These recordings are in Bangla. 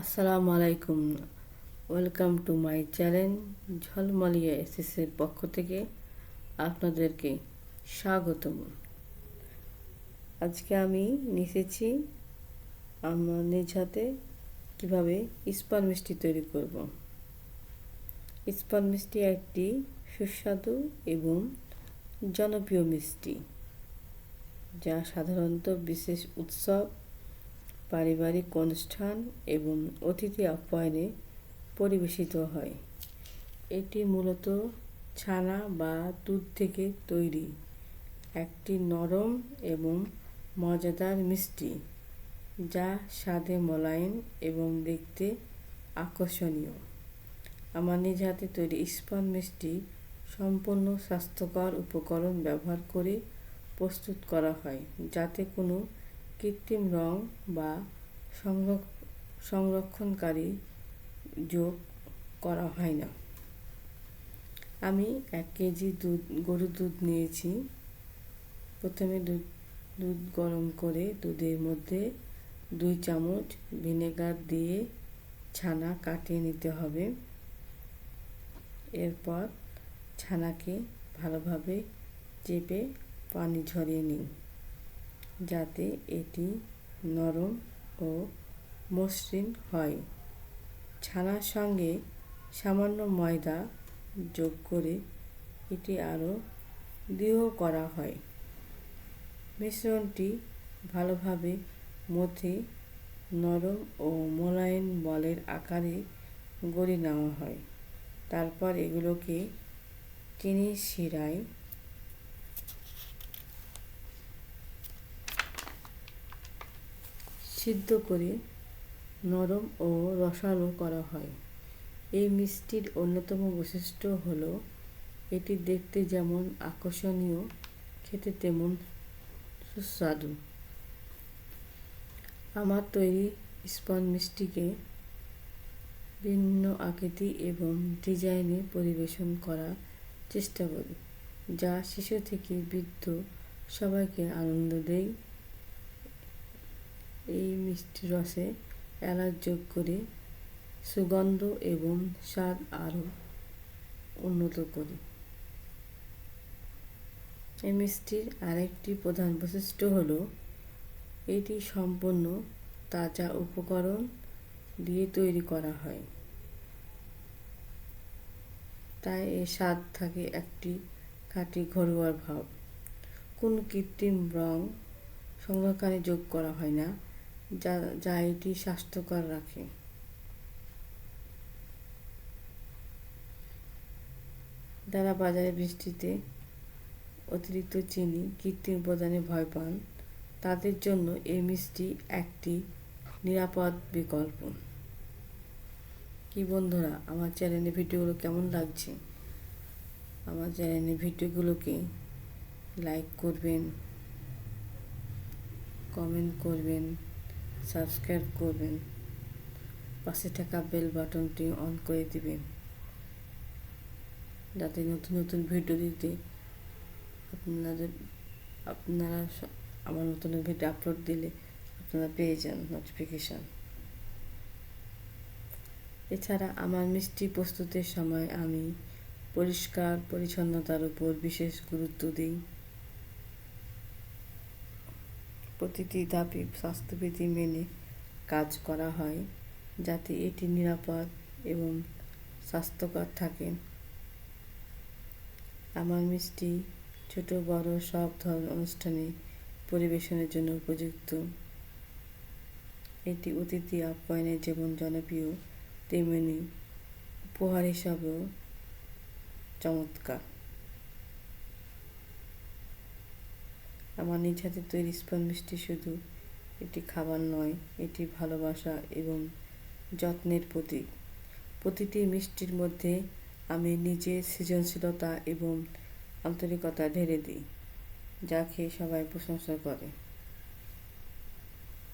আসসালামু আলাইকুম। Welcome to my channel Jhalmaliya এসএসের পক্ষ থেকে আপনাদেরকে স্বাগতম। আজকে আমি এসেছি আমার নিজ হাতে কীভাবে স্পন মিষ্টি তৈরি করব। স্পন মিষ্টি একটি সুস্বাদু এবং জনপ্রিয় মিষ্টি, যা সাধারণত বিশেষ উৎসব, পারিবারিক অনুষ্ঠান এবং অতিথি আপ্যায়নে পরিবেশিত হয়। এটি মূলত ছানা বা দুধ থেকে তৈরি একটি নরম এবং মজাদার মিষ্টি, যা স্বাদে মোলায়েম এবং দেখতে আকর্ষণীয়। আমার নিজ হাতে তৈরি স্পন মিষ্টি সম্পূর্ণ স্বাস্থ্যকর উপকরণ ব্যবহার করে প্রস্তুত করা হয়, যাতে কোনো কৃত্রিম রং বা সংরক্ষণকারী যোগ করা হয় না। আমি 1 কেজি গরুর দুধ নিয়েছি। প্রথমে দুধ গরম করে দুধের মধ্যে 2 চামচ ভিনেগার দিয়ে ছানা কাটিয়ে নিতে হবে। এরপর ছানাকে ভালোভাবে চেপে পানি ঝরিয়ে নিন, যাতে এটি নরম ও মসৃণ হয়। ছানার সঙ্গে সামান্য ময়দা যোগ করে এটি আরও দৃঢ় করা হয়। মিশ্রণটি ভালোভাবে মথে নরম ও মোলায়েম বলের আকারে গড়ে নেওয়া হয়। তারপর এগুলোকে চিনির শিরায় সিদ্ধ করে নরম ও রসালো করা হয়। এই মিষ্টির অন্যতম বৈশিষ্ট্য হলো এটি দেখতে যেমন আকর্ষণীয়, খেতে তেমন সুস্বাদু। আমার তৈরি স্পন মিষ্টিকে ভিন্ন আকৃতি এবং ডিজাইনে পরিবেশন করার চেষ্টা করি, যা শিশু থেকে বৃদ্ধ সবাইকে আনন্দ দেয়। এই মিষ্টি রসে এলাচ যোগ করে সুগন্ধ এবং স্বাদ আরও উন্নত করি। এই মিষ্টির আরেকটি প্রধান বৈশিষ্ট্য হলো এটি সম্পূর্ণ তাজা উপকরণ দিয়ে তৈরি করা হয়, তাই এর স্বাদ থাকে একটি খাঁটি ঘরোয়া ভাব। কোনো কৃত্রিম রং সংরক্ষণে যোগ করা হয় না, যা এটি স্বাস্থ্যকর রাখে। যারা বাজারে মিষ্টিতে অতিরিক্ত চিনি, কৃত্রিম উপাদানে ভয় পান, তাদের জন্য এই মিষ্টি একটি নিরাপদ বিকল্প। কি বন্ধুরা, আমার চ্যানেলের ভিডিওগুলো কেমন লাগছে? আমার চ্যানেলের ভিডিওগুলোকে লাইক করবেন, কমেন্ট করবেন, সাবস্ক্রাইব করবেন, পাশে থাকা বেল বাটনটি অন করে দিবেন, যাতে নতুন নতুন ভিডিও দিতে আপনারা আমার নতুন ভিডিও আপলোড দিলে আপনারা পেয়ে যান নোটিফিকেশান। এছাড়া আমার মিষ্টি প্রস্তুতের সময় আমি পরিষ্কার পরিচ্ছন্নতার উপর বিশেষ গুরুত্ব দিই। প্রতিটি ধাপে স্বাস্থ্যবিধি মেনে কাজ করা হয়, যাতে এটি নিরাপদ এবং স্বাস্থ্যকর থাকে। আমার মিষ্টি ছোট বড় সব ধরনের অনুষ্ঠানে পরিবেশনের জন্য উপযুক্ত। এটি অতিথি আপ্যায়নে যেমন জনপ্রিয়, তেমনি উপহার হিসাবেও চমৎকার। আমার নিজ হাতে তৈরি স্পন মিষ্টি শুধু একটি খাবার নয়, এটি ভালোবাসা এবং যত্নের প্রতীক। প্রতিটি মিষ্টির মধ্যে আমি নিজের সৃজনশীলতা এবং আন্তরিকতা ঢেলে দিই, যা খেয়ে সবাই প্রশংসা করে।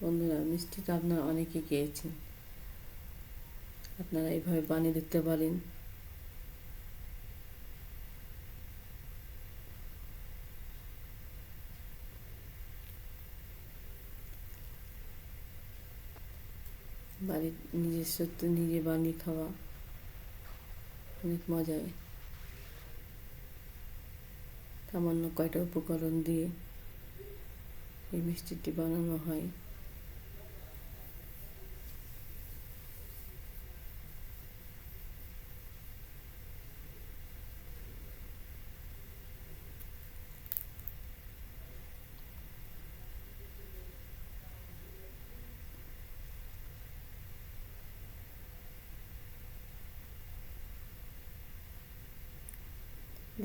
বন্ধুরা, মিষ্টি তো আপনারা অনেকে খেয়েছেন, আপনারা এইভাবে বানিয়ে দেখতে পারেন। বাড়ির নিজস্বত্ব নিজে বানিয়ে খাওয়া অনেক মজায়। সামান্য কয়টা উপকরণ দিয়ে এই মিষ্টিটি বানানো হয়।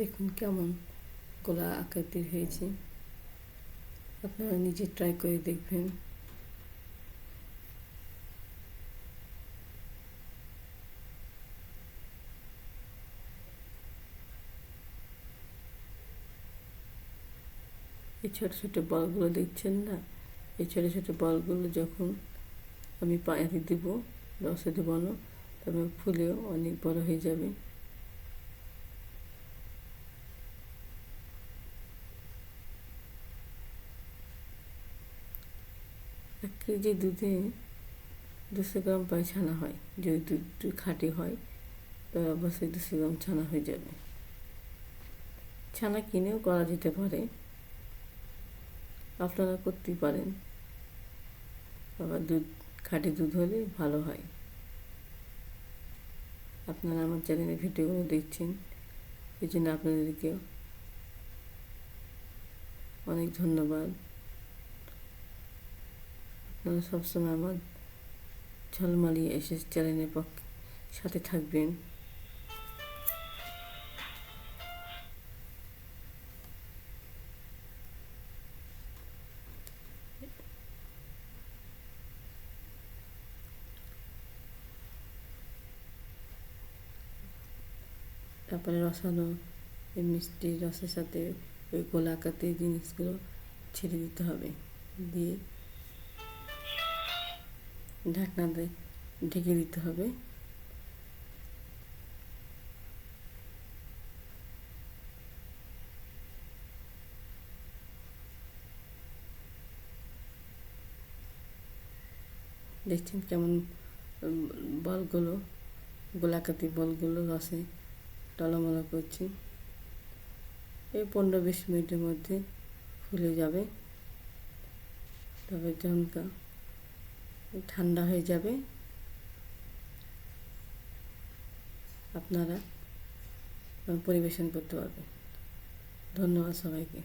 দেখুন কেমন গোলা আকৃতির হয়েছে, আপনারা নিজে ট্রাই করে দেখবেন। এই ছোটো ছোটো বলগুলো দেখছেন না, এই ছোটো ছোটো বলগুলো যখন আমি পানি দেবো, রসে দেবানো, তবে ফুলেও অনেক বড় হয়ে যাবে। এক কেজি দুধে 200 গ্রাম প্রায় ছানা হয়। যদি দুধ খাঁটি হয় তবে অবশ্যই 200 গ্রাম ছানা হয়ে যাবে। ছানা কিনেও করা যেতে পারে, আপনারা করতেই পারেন। আবার খাঁটি দুধ হলে ভালো হয়। আপনারা আমার চ্যানেলে ভিডিওগুলো দেখছেন, এই জন্য আপনাদেরকে অনেক ধন্যবাদ। আপনারা সবসময় আমার ঝলমালি এসে চ্যানেলের সাথে থাকবেন। তারপরে রসালো এই মিষ্টি রসের সাথে ওই গোলাকাতে জিনিসগুলো ছেড়ে দিতে হবে, দিয়ে ঢাকনাতে ঢেকে দিতে হবে। দেখছেন কেমন বলগুলো, গোলাকাতি বলগুলো রসে টলমল করছে। এই 15-20 মিনিটের মধ্যে ফুলে যাবে। তবে যখন ঠান্ডা হয়ে যাবে আপনারা পরিবেশন করতে পারবেন। ধন্যবাদ সবাইকে।